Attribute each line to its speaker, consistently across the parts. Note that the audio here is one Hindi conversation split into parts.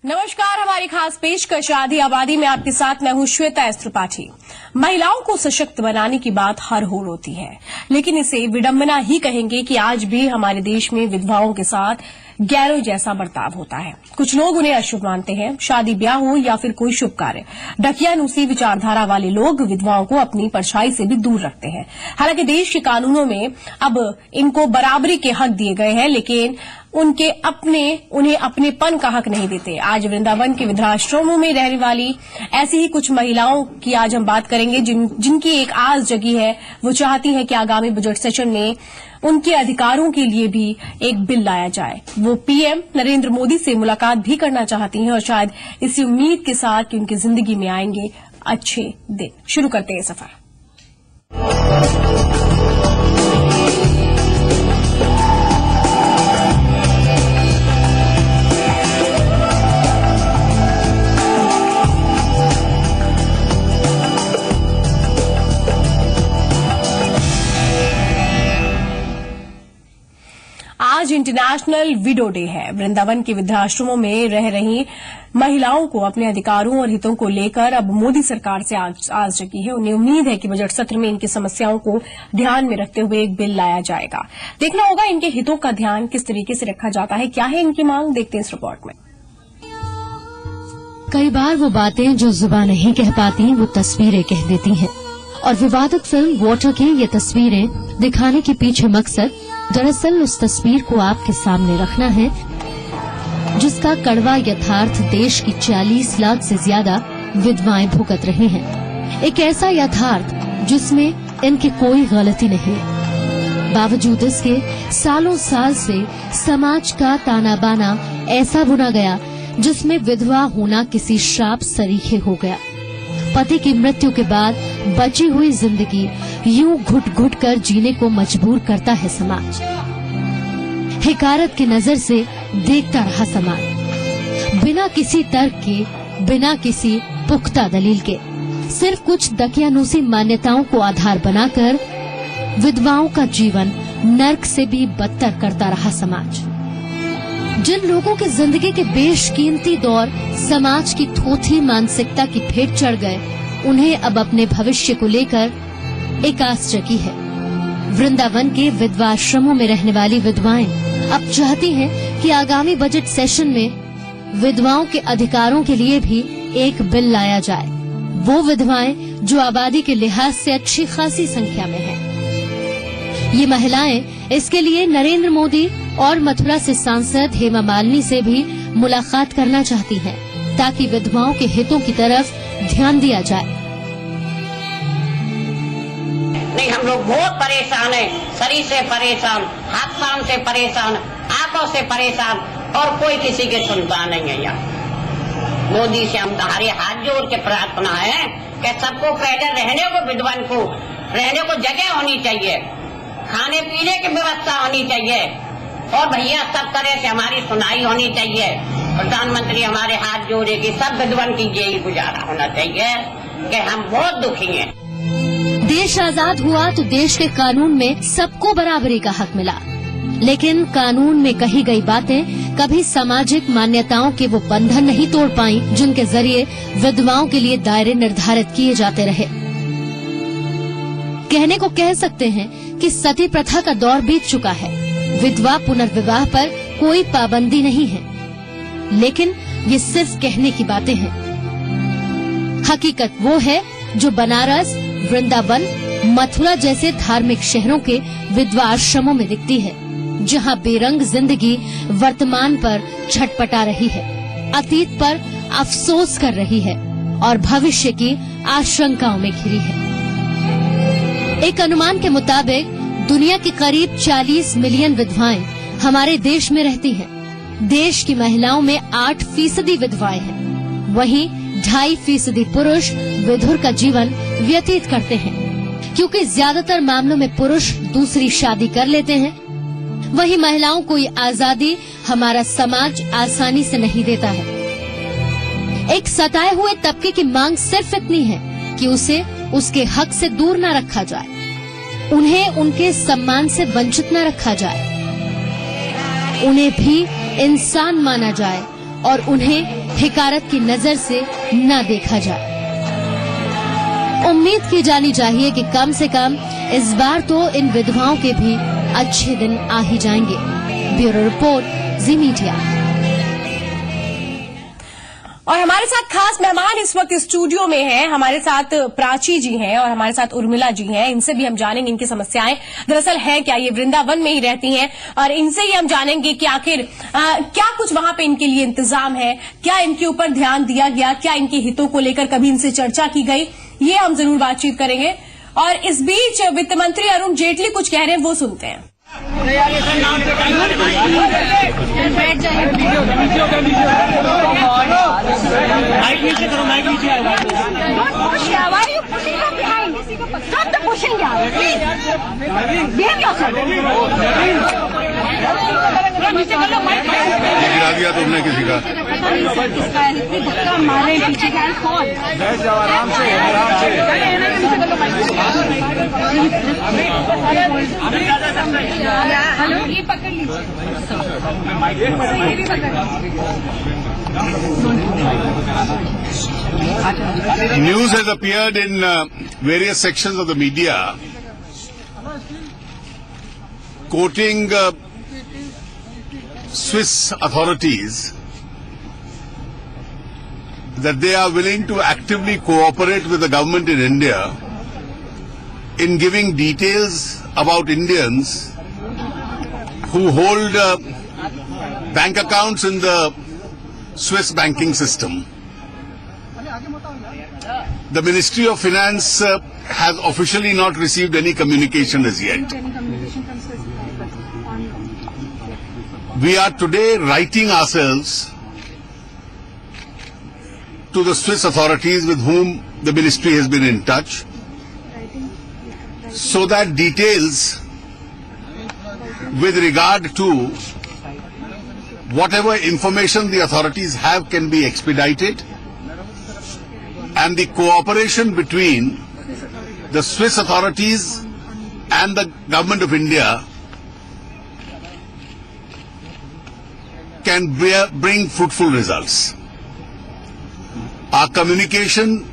Speaker 1: नमस्कार, हमारी खास पेशकश आधी आबादी में आपके साथ मैं हूं श्वेता त्रिपाठी। महिलाओं को सशक्त बनाने की बात हर होड़ होती है, लेकिन इसे विडंबना ही कहेंगे कि आज भी हमारे देश में विधवाओं के साथ गैरों जैसा बर्ताव होता है। कुछ लोग उन्हें अशुभ मानते हैं। शादी ब्याह हो या फिर कोई शुभ कार्य, ढकियानुसी विचारधारा वाले लोग विधवाओं को अपनी परछाई से भी दूर रखते हैं। हालांकि देश के कानूनों में अब इनको बराबरी के हक दिए गए हैं, लेकिन उन्हें अपनेपन का हक नहीं देते। आज वृंदावन के वृद्धाश्रमों में रहने वाली ऐसी ही कुछ महिलाओं की आज हम बात करेंगे, जिनकी एक आस जगी है। वो चाहती हैं कि आगामी बजट सेशन में उनके अधिकारों के लिए भी एक बिल लाया जाए। वो पीएम नरेंद्र मोदी से मुलाकात भी करना चाहती हैं और शायद इसी उम्मीद के साथ कि उनकी जिंदगी में आएंगे अच्छे दिन। शुरू करते हैं सफर। आज इंटरनेशनल विडो डे है। वृंदावन के वृद्धाश्रमों में रह रही महिलाओं को अपने अधिकारों और हितों को लेकर अब मोदी सरकार से आस जगी है। उन्हें उम्मीद है कि बजट सत्र में इनकी समस्याओं को ध्यान में रखते हुए एक बिल लाया जाएगा। देखना होगा इनके हितों का ध्यान किस तरीके से रखा जाता है। क्या है इनकी मांग, देखते हैं इस रिपोर्ट में।
Speaker 2: कई बार वो बातें जो जुबान नहीं कह पाती वो तस्वीरें कह देती हैं, और विवादित फिल्म वाटर की ये तस्वीरें दिखाने के पीछे मकसद दरअसल उस तस्वीर को आपके सामने रखना है जिसका कड़वा यथार्थ देश की 40 लाख से ज्यादा विधवाएं भुगत रही हैं। एक ऐसा यथार्थ जिसमें इनकी कोई गलती नहीं, बावजूद इसके सालों साल से समाज का ताना बाना ऐसा बुना गया जिसमें विधवा होना किसी श्राप सरीखे हो गया। पति की मृत्यु के बाद बची हुई जिंदगी यूं घुट घुट कर जीने को मजबूर करता है समाज। हिकारत की नजर से देखता रहा समाज, बिना किसी तर्क के, बिना किसी पुख्ता दलील के, सिर्फ कुछ दकियानूसी मान्यताओं को आधार बनाकर विधवाओं का जीवन नर्क से भी बदतर करता रहा समाज। जिन लोगों की जिंदगी के बेशकीमती दौर समाज की थोथी मानसिकता की भेंट चढ़ गए, उन्हें अब अपने भविष्य को लेकर एक आस जगी है। वृंदावन के विधवाश्रमों में रहने वाली विधवाएं अब चाहती हैं कि आगामी बजट सेशन में विधवाओं के अधिकारों के लिए भी एक बिल लाया जाए। वो विधवाएं जो आबादी के लिहाज से अच्छी खासी संख्या में हैं। ये महिलाएं इसके लिए नरेंद्र मोदी और मथुरा से सांसद हेमा मालिनी से भी मुलाकात करना चाहती हैं, ताकि विधवाओं के हितों की तरफ ध्यान दिया जाए।
Speaker 3: नहीं, हम लोग बहुत परेशान हैं, शरीर से परेशान, हाथ पांव से परेशान, आंखों से परेशान, और कोई किसी की सुनता नहीं है। यहाँ मोदी से हमारे हाथ जोड़ के प्रार्थना है कि सबको पैदल रहने को, विधवान को रहने को जगह होनी चाहिए, खाने पीने की व्यवस्था होनी चाहिए, और भैया सब तरह से हमारी सुनाई होनी चाहिए। प्रधानमंत्री हमारे हाथ जोड़े कि सब विधवान की यही गुजारा होना चाहिए कि हम बहुत दुखी हैं।
Speaker 2: देश आजाद हुआ तो देश के कानून में सबको बराबरी का हक मिला, लेकिन कानून में कही गई बातें कभी सामाजिक मान्यताओं के वो बंधन नहीं तोड़ पाई जिनके जरिए विधवाओं के लिए दायरे निर्धारित किए जाते रहे। कहने को कह सकते हैं कि सती प्रथा का दौर बीत चुका है। विधवा पुनर्विवाह पर कोई पाबंदी नहीं है, लेकिन ये सिर्फ कहने की बातें हैं। हकीकत वो है जो बनारस, वृंदावन, मथुरा जैसे धार्मिक शहरों के विधवा आश्रमों में दिखती है, जहाँ बेरंग जिंदगी वर्तमान पर छटपटा रही है, अतीत पर अफसोस कर रही है और भविष्य की आशंकाओं में घिरी है। एक अनुमान के मुताबिक दुनिया की करीब 40 मिलियन विधवाएं हमारे देश में रहती हैं। देश की महिलाओं में 8% विधवाएं हैं। वहीं 2.5% पुरुष विधुर का जीवन व्यतीत करते हैं, क्योंकि ज्यादातर मामलों में पुरुष दूसरी शादी कर लेते हैं। वहीं महिलाओं को ये आजादी हमारा समाज आसानी से नहीं देता है। एक सताए हुए तबके की मांग सिर्फ इतनी है कि उसे उसके हक से दूर न रखा जाए, उन्हें उनके सम्मान से वंचित न रखा जाए, उन्हें भी इंसान माना जाए और उन्हें हिकारत की नजर से न देखा जाए। उम्मीद की जानी चाहिए कि कम से कम इस बार तो इन विधवाओं के भी अच्छे दिन आ ही जाएंगे। ब्यूरो रिपोर्ट, जी मीडिया।
Speaker 1: और हमारे साथ खास मेहमान इस वक्त स्टूडियो में हैं। हमारे साथ प्राची जी हैं और हमारे साथ उर्मिला जी हैं। इनसे भी हम जानेंगे इनकी समस्याएं दरअसल है क्या। ये वृंदावन में ही रहती हैं और इनसे ही हम जानेंगे कि आखिर क्या कुछ वहां पे इनके लिए इंतजाम है, क्या इनके ऊपर ध्यान दिया गया, क्या इनके हितों को लेकर कभी इनसे चर्चा की गई, ये हम जरूर बातचीत करेंगे। और इस बीच वित्त मंत्री अरुण जेटली कुछ कह रहे हैं, वो सुनते हैं।
Speaker 4: माइक नीचे करो, माइक नीचे आओ।
Speaker 5: गिरा दिया तुमने किसी का?
Speaker 4: धक्का मारे पीछे का कौन? आराम से, आराम से। हेलो, ये पकड़ लीजिए। ये भी पकड़
Speaker 5: News has appeared in various sections of the media quoting Swiss authorities that they are willing to actively cooperate with the government in India in giving details about Indians who hold bank accounts in the Swiss banking system. The Ministry of Finance has officially not received any communication as yet. We are today writing ourselves to the Swiss authorities with whom the ministry has been in touch, so that details with regard to whatever information the authorities have can be expedited, and the cooperation between the Swiss authorities and the government of India can bring fruitful results. Our communication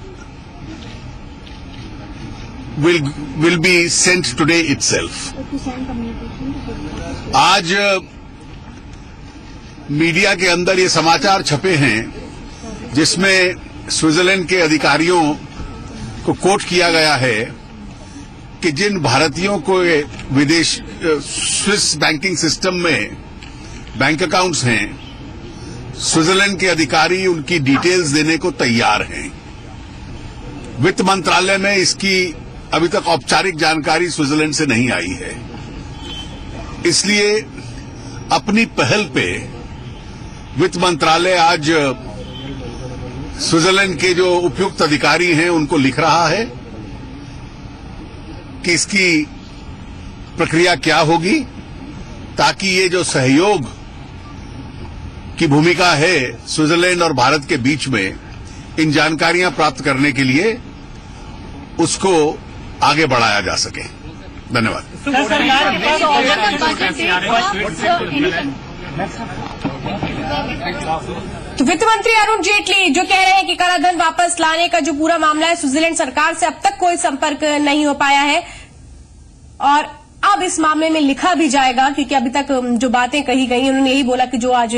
Speaker 5: will be sent today itself. आज मीडिया के अंदर ये समाचार छपे हैं जिसमें स्विट्जरलैंड के अधिकारियों को कोट किया गया है कि जिन भारतीयों को विदेश स्विस बैंकिंग सिस्टम में बैंक अकाउंट्स हैं, स्विट्जरलैंड के अधिकारी उनकी डिटेल्स देने को तैयार हैं। वित्त मंत्रालय में इसकी अभी तक औपचारिक जानकारी स्विट्जरलैंड से नहीं आई है, इसलिए अपनी पहल पे वित्त मंत्रालय आज स्विट्जरलैंड के जो उपयुक्त अधिकारी हैं उनको लिख रहा है कि इसकी प्रक्रिया क्या होगी, ताकि ये जो सहयोग की भूमिका है स्विट्जरलैंड और भारत के बीच में इन जानकारियां प्राप्त करने के लिए उसको आगे बढ़ाया जा सके। धन्यवाद।
Speaker 1: तो वित्त मंत्री अरुण जेटली जो कह रहे हैं कि कालाधन वापस लाने का जो पूरा मामला है, स्विट्जरलैंड सरकार से अब तक कोई संपर्क नहीं हो पाया है और अब इस मामले में लिखा भी जाएगा, क्योंकि अभी तक जो बातें कही गई उन्होंने यही बोला कि जो आज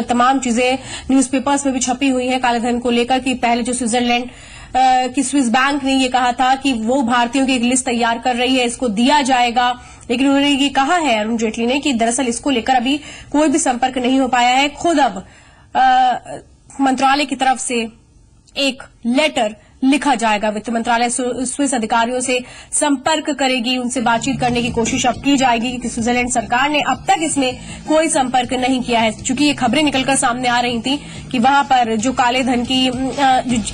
Speaker 1: तमाम चीजें न्यूज़पेपर्स में भी छपी हुई हैं कालाधन को लेकर, कि पहले जो स्विट्जरलैंड की स्विस बैंक ने ये कहा था कि वो भारतीयों की एक लिस्ट तैयार कर रही है, इसको दिया जाएगा, लेकिन उन्होंने ये कहा है अरुण जेटली ने कि दरअसल इसको लेकर अभी कोई भी संपर्क नहीं हो पाया है। खुद अब मंत्रालय की तरफ से एक लेटर लिखा जाएगा, वित्त मंत्रालय स्विस अधिकारियों से संपर्क करेगी, उनसे बातचीत करने की कोशिश अब की जाएगी, क्योंकि स्विट्जरलैंड सरकार ने अब तक इसमें कोई संपर्क नहीं किया है। चूंकि ये खबरें निकलकर सामने आ रही थी कि वहां पर जो काले धन की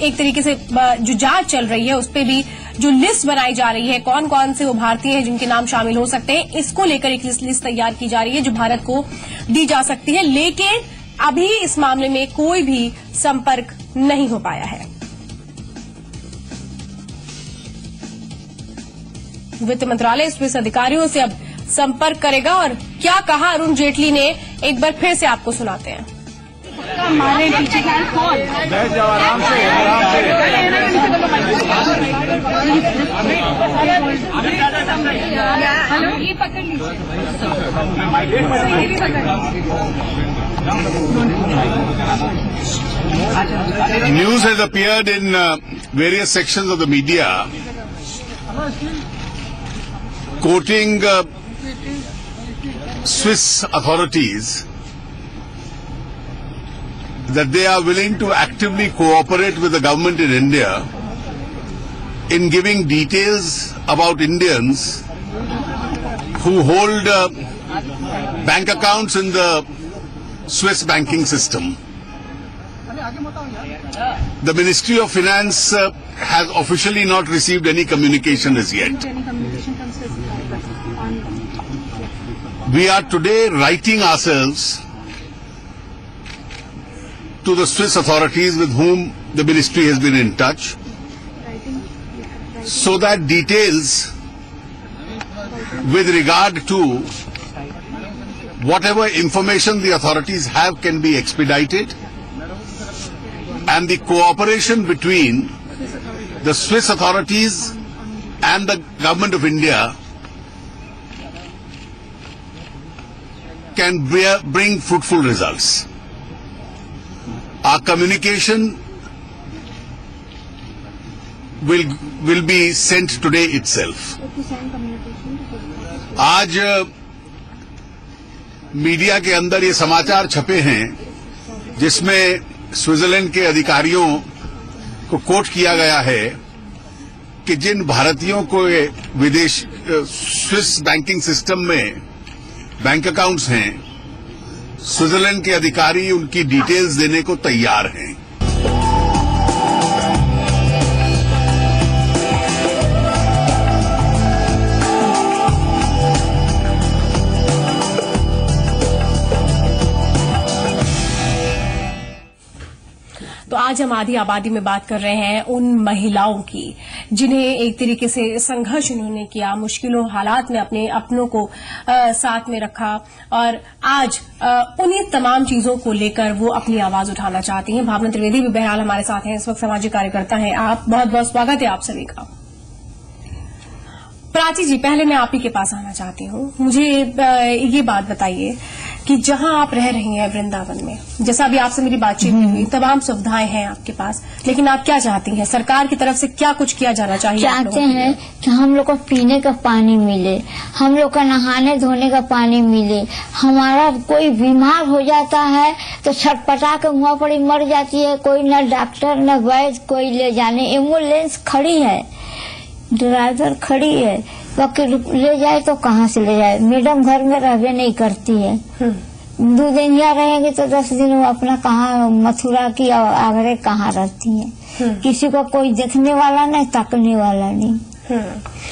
Speaker 1: एक तरीके से जो जांच चल रही है, उस पर भी जो लिस्ट बनाई जा रही है, कौन कौन से वो भारतीय हैं जिनके नाम शामिल हो सकते हैं, इसको लेकर एक लिस्ट तैयार की जा रही है जो भारत को दी जा सकती है, लेकिन अभी इस मामले में कोई भी संपर्क नहीं हो पाया है। वित्त मंत्रालय स्विस अधिकारियों से अब संपर्क करेगा और क्या कहा अरुण जेटली ने एक बार फिर से आपको सुनाते हैं।
Speaker 4: धक्का मारे पीछे का कौन?
Speaker 6: बैठ जाओ आराम से, आराम से।
Speaker 4: हेलो, ये पकड़ लीजिए, ये भी पकड़ लीजिए।
Speaker 5: News has appeared in various sections of the media quoting Swiss authorities that they are willing to actively cooperate with the government in India in giving details about Indians who hold bank accounts in the Swiss banking system. The Ministry of Finance has officially not received any communication as yet. We are today writing ourselves to the Swiss authorities with whom the ministry has been in touch, so that details with regard to whatever information the authorities have can be expedited, and the cooperation between the Swiss authorities and the government of India can bring fruitful results. Our communication will be sent today itself. आज मीडिया के अंदर ये समाचार छपे हैं जिसमें स्विट्जरलैंड के अधिकारियों को कोट किया गया है कि जिन भारतीयों को विदेश स्विस बैंकिंग सिस्टम में बैंक अकाउंट्स हैं, स्विट्जरलैंड के अधिकारी उनकी डिटेल्स देने को तैयार हैं।
Speaker 1: तो आज हम आधी आबादी में बात कर रहे हैं उन महिलाओं की जिन्हें एक तरीके से संघर्ष उन्होंने किया, मुश्किलों हालात में अपने अपनों को साथ में रखा और आज उन्हीं तमाम चीजों को लेकर वो अपनी आवाज उठाना चाहती हैं। भावना त्रिवेदी भी बहरहाल हमारे साथ हैं, इस वक्त सामाजिक कार्यकर्ता हैं आप। बहुत बहुत स्वागत है आप सभी का। प्राची जी, पहले मैं आप ही के पास आना चाहती हूँ। मुझे ये बात बताइए कि जहां आप रह रही हैं वृंदावन में, जैसा अभी आपसे मेरी बातचीत हुई, तमाम सुविधाएं हैं आपके पास, लेकिन आप क्या चाहती हैं? सरकार की तरफ से क्या कुछ किया जाना चाहिए?
Speaker 7: चाहते हैं कि हम लोग को पीने का पानी मिले, हम लोग का नहाने धोने का पानी मिले। हमारा कोई बीमार हो जाता है तो छटपटा के मुँह पर ही मर जाती है, कोई न डॉक्टर न वैद्य कोई ले जाने। एम्बुलेंस खड़ी है, ड्राइवर खड़ी है, वकील ले जाए तो कहाँ से ले जाए? मैडम घर में रहबे नहीं करती है। 2 दिन यहाँ रहेंगे तो 10 दिन वो अपना कहाँ मथुरा की और आगरे कहाँ रहती हैं। किसी को कोई देखने वाला नहीं, ताकने वाला नहीं।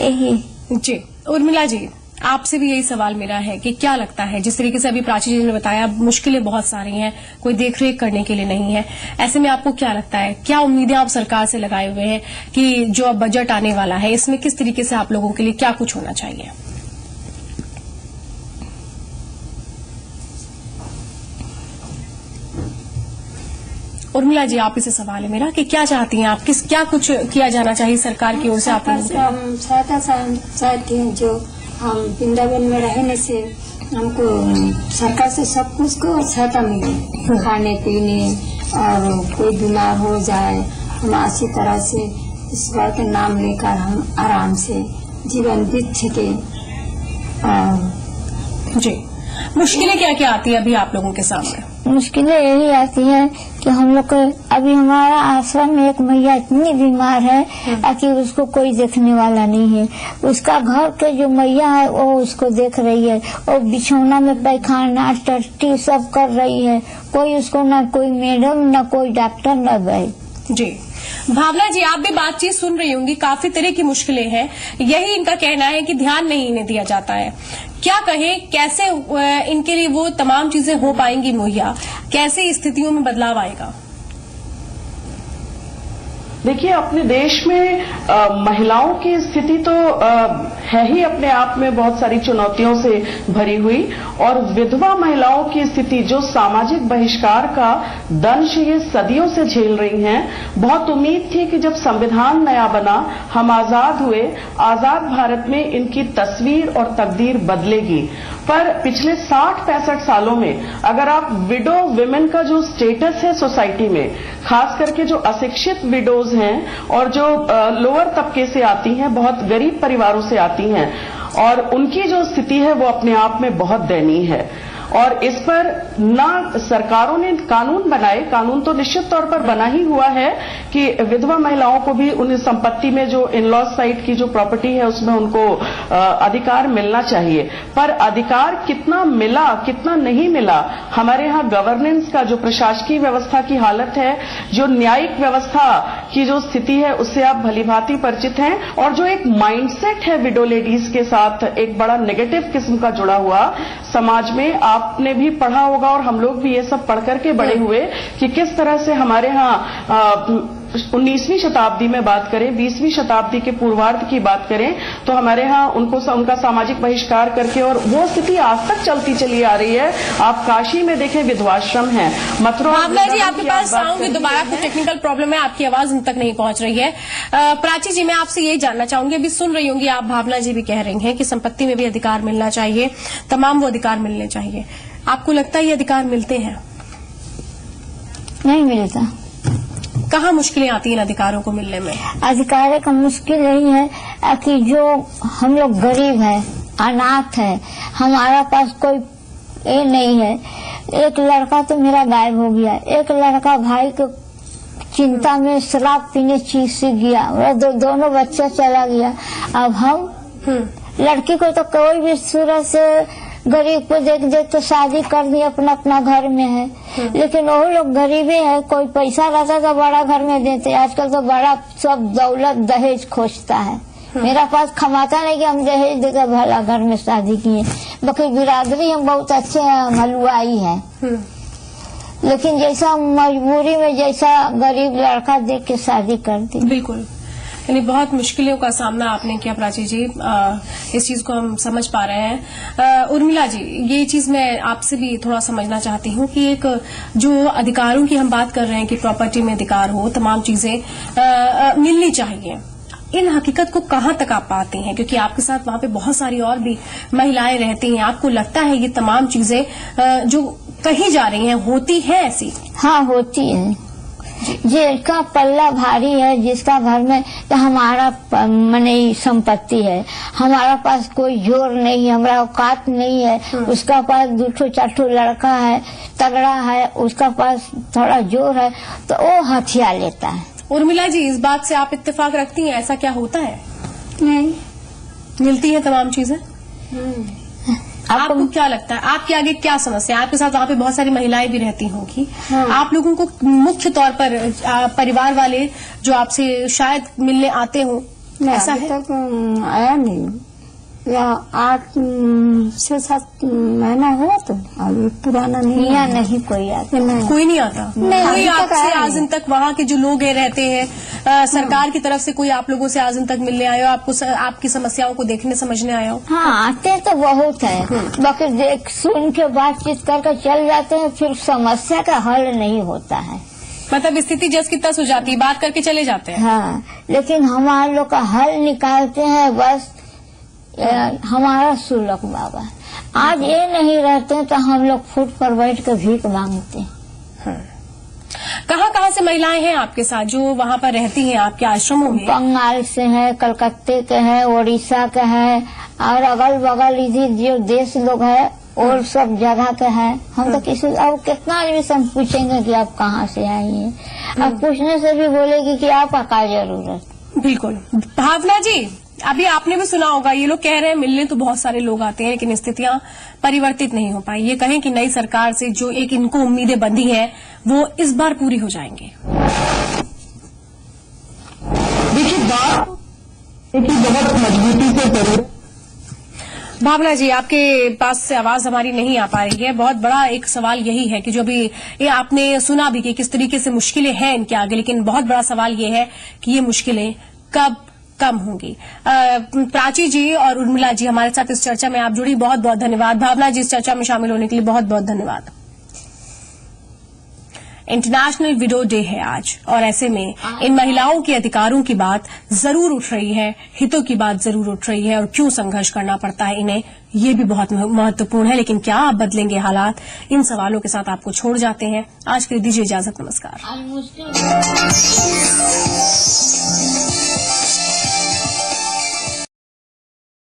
Speaker 7: यही
Speaker 1: जी। उर्मिला जी, आपसे भी यही सवाल मेरा है कि क्या लगता है, जिस तरीके से अभी प्राची जी ने बताया, मुश्किलें बहुत सारी हैं, कोई देखरेख करने के लिए नहीं है, ऐसे में आपको क्या लगता है, क्या उम्मीदें आप सरकार से लगाए हुए हैं कि जो अब बजट आने वाला है इसमें किस तरीके से आप लोगों के लिए क्या कुछ होना चाहिए? उर्मिला जी, आप इसे सवाल है मेरा कि क्या चाहती हैं आप, क्या कुछ किया जाना चाहिए सरकार की ओर से? आप
Speaker 8: हम सहायता चाहते हैं, जो हम वृंदावन में रहने से हमको सरकार से सब कुछ को सहायता मिले, खाने पीने, और कोई बीमार हो जाए हम अच्छी तरह से ईश्वर के नाम लेकर हम आराम से जीवन बीत सके।
Speaker 1: जी, मुश्किलें क्या क्या आती है अभी आप लोगों के सामने?
Speaker 7: मुश्किलें यही आती है कि हम लोग अभी हमारा आश्रम में एक मैया इतनी बीमार है कि उसको कोई देखने वाला नहीं है। उसका घर के जो मैया है वो उसको देख रही है, और बिछौना में पैखाना टट्टी सब कर रही है। कोई उसको न कोई मैडम न कोई डॉक्टर न वैद्य।
Speaker 1: जी, भावना जी, आप भी बातचीत सुन रही होंगी, काफी तरह की मुश्किलें हैं। यही इनका कहना है कि ध्यान नहीं इन्हें दिया जाता है। क्या कहें, कैसे इनके लिए वो तमाम चीजें हो पाएंगी मुहैया, कैसे स्थितियों में बदलाव आएगा?
Speaker 9: देखिए, अपने देश में महिलाओं की स्थिति तो है ही अपने आप में बहुत सारी चुनौतियों से भरी हुई, और विधवा महिलाओं की स्थिति जो सामाजिक बहिष्कार का दंश ये सदियों से झेल रही हैं। बहुत उम्मीद थी कि जब संविधान नया बना, हम आजाद हुए, आजाद भारत में इनकी तस्वीर और तकदीर बदलेगी। पर पिछले 60-65 सालों में अगर आप विडो विमेन का जो स्टेटस है सोसाइटी में, खास करके जो अशिक्षित विडोज हैं और जो लोअर तबके से आती हैं, बहुत गरीब परिवारों से आती हैं, और उनकी जो स्थिति है वो अपने आप में बहुत दयनीय है। और इस पर ना सरकारों ने कानून बनाए, कानून तो निश्चित तौर पर बना ही हुआ है कि विधवा महिलाओं को भी उन संपत्ति में जो इन-लॉ साइड की जो प्रॉपर्टी है उसमें उनको अधिकार मिलना चाहिए। पर अधिकार कितना मिला, कितना नहीं मिला, हमारे यहाँ गवर्नेंस का जो प्रशासकीय व्यवस्था की हालत है, जो न्यायिक व्यवस्था की जो स्थिति है, उससे आप भलीभांति परिचित हैं। और जो एक माइंडसेट है विडो लेडीज के साथ, एक बड़ा नेगेटिव किस्म का जुड़ा हुआ समाज में, आपने भी पढ़ा होगा और हम लोग भी ये सब पढ़ करके बड़े हुए कि किस तरह से हमारे यहाँ 19वीं शताब्दी में बात करें, 20वीं शताब्दी के पूर्वार्ध की बात करें, तो हमारे यहाँ उनका सामाजिक बहिष्कार करके, और वो स्थिति आज तक चलती चली आ रही है। आप काशी में देखें, विधवाश्रम है, मथुरा।
Speaker 1: भावना जी, आपके पास आऊंगी दोबारा, कुछ टेक्निकल प्रॉब्लम है, आपकी आवाज उन तक नहीं पहुंच रही है। प्राची जी, मैं आपसे ये जानना चाहूंगी, अभी सुन रही होंगी आप, भावना जी भी कह रही हैं कि संपत्ति में भी अधिकार मिलना चाहिए, तमाम वो अधिकार मिलने चाहिए। आपको लगता है ये अधिकार मिलते हैं?
Speaker 7: नहीं मिलता।
Speaker 1: कहाँ मुश्किलें आती हैं इन अधिकारों को मिलने में?
Speaker 7: अधिकार का मुश्किल नहीं है कि जो हम लोग गरीब हैं, अनाथ है, हमारा पास कोई ये नहीं है। एक लड़का तो मेरा गायब हो गया, एक लड़का भाई को चिंता में शराब पीने चीज से गया, दोनों बच्चा चला गया। अब हम लड़की को तो कोई भी सूरत से गरीब को देख देख तो शादी कर दी, अपना अपना घर में है, लेकिन वो लोग गरीबी है। कोई पैसा रहता तो बड़ा घर में देते, आजकल तो बड़ा सब दौलत दहेज खोजता है। मेरा पास कमाता नहीं कि हम दहेज देकर भला घर में शादी किए। बाकी बिरादरी हम बहुत अच्छे हैं, हलवाई है, लेकिन जैसा मजबूरी में जैसा गरीब लड़का देख के शादी कर दी।
Speaker 1: बिल्कुल, यानी बहुत मुश्किलों का सामना आपने किया प्राची जी, इस चीज को हम समझ पा रहे हैं। उर्मिला जी, ये चीज मैं आपसे भी थोड़ा समझना चाहती हूँ कि एक जो अधिकारों की हम बात कर रहे हैं कि प्रॉपर्टी में अधिकार हो, तमाम चीजें मिलनी चाहिए, इन हकीकत को कहाँ तक आप पाते हैं? क्योंकि आपके साथ वहाँ पे बहुत सारी और भी महिलाएं रहती हैं, आपको लगता है ये तमाम चीजें जो कही जा रही हैं होती हैं ऐसी?
Speaker 7: हाँ, होती है। जिसका पल्ला भारी है, जिसका घर में तो हमारा मने संपत्ति है, हमारा पास कोई जोर नहीं है, हमारा औकात नहीं है, उसका पास 2-4 लड़का है, तगड़ा है, उसका पास थोड़ा जोर है, तो वो हथियार लेता है।
Speaker 1: उर्मिला जी, इस बात से आप इत्तेफाक रखती हैं, ऐसा क्या होता है?
Speaker 8: नहीं,
Speaker 1: मिलती है तमाम चीजें? आपको क्या लगता है, आपके आगे क्या समस्या है? आपके साथ वहाँ पे बहुत सारी महिलाएं भी रहती होंगी। आप लोगों को मुख्य तौर पर परिवार वाले जो आपसे शायद मिलने आते हो, ऐसा है?
Speaker 8: तक आया नहीं, या 8 से 7 महीना हुआ, तो अभी पुराना नहीं
Speaker 7: या नहीं कोई आता,
Speaker 1: कोई नहीं आता। कोई आपसे आज दिन तक वहाँ के जो लोग हैं रहते हैं, सरकार की तरफ से कोई आप लोगों से आज दिन तक मिलने आया हो, आपको आपकी समस्याओं को देखने समझने आया हो?
Speaker 7: हाँ, आते तो बहुत है, बाकी देख सुन के बातचीत करके चल जाते हैं, फिर समस्या का हल नहीं होता है।
Speaker 1: मतलब स्थिति जस की तस हो जाती है, बात करके चले जाते हैं।
Speaker 7: हाँ, लेकिन हमारे लोग का हल निकालते हैं बस हमारा सुलक बाबा। आज ये नहीं रहते तो हम लोग फुट पर बैठ कर भीख मांगते हैं।
Speaker 1: कहाँ से महिलाएं हैं आपके साथ जो वहाँ पर रहती हैं आपके आश्रमों में?
Speaker 7: बंगाल से है, कलकत्ते के है, उड़ीसा के है, और अगल बगल इधर जो देश लोग है और सब जगह के है। हम तो किसी अब कितना आदमी से हम पूछेंगे कि आप कहाँ से आई हैं, अब पूछने से भी बोलेगी कि आपका क्या जरूरत।
Speaker 1: बिल्कुल। भावना जी, अभी आपने भी सुना होगा, ये लोग कह रहे हैं मिलने तो बहुत सारे लोग आते हैं लेकिन स्थितियां परिवर्तित नहीं हो पाई। ये कहें कि नई सरकार से जो एक इनको उम्मीदें बंधी हैं वो इस बार पूरी हो जाएंगी।
Speaker 9: देखिए, बात बहुत मजबूती से करो।
Speaker 1: भावना जी, आपके पास से आवाज हमारी नहीं आ पा रही है। बहुत बड़ा एक सवाल यही है कि जो भी ये आपने सुना भी कि किस तरीके से मुश्किलें हैं इनके आगे, लेकिन बहुत बड़ा सवाल ये है कि ये मुश्किलें कब कम होंगी। प्राची जी और उर्मिला जी हमारे साथ इस चर्चा में आप जुड़ी, बहुत बहुत धन्यवाद। भावना जी, इस चर्चा में शामिल होने के लिए बहुत बहुत धन्यवाद। इंटरनेशनल विडो डे है आज, और ऐसे में इन महिलाओं के अधिकारों की बात जरूर उठ रही है, हितों की बात जरूर उठ रही है, और क्यों संघर्ष करना पड़ता है इन्हें, ये भी बहुत महत्वपूर्ण है। लेकिन क्या आप बदलेंगे हालात, इन सवालों के साथ आपको छोड़ जाते हैं। आज के लिए दीजिए इजाजत, नमस्कार।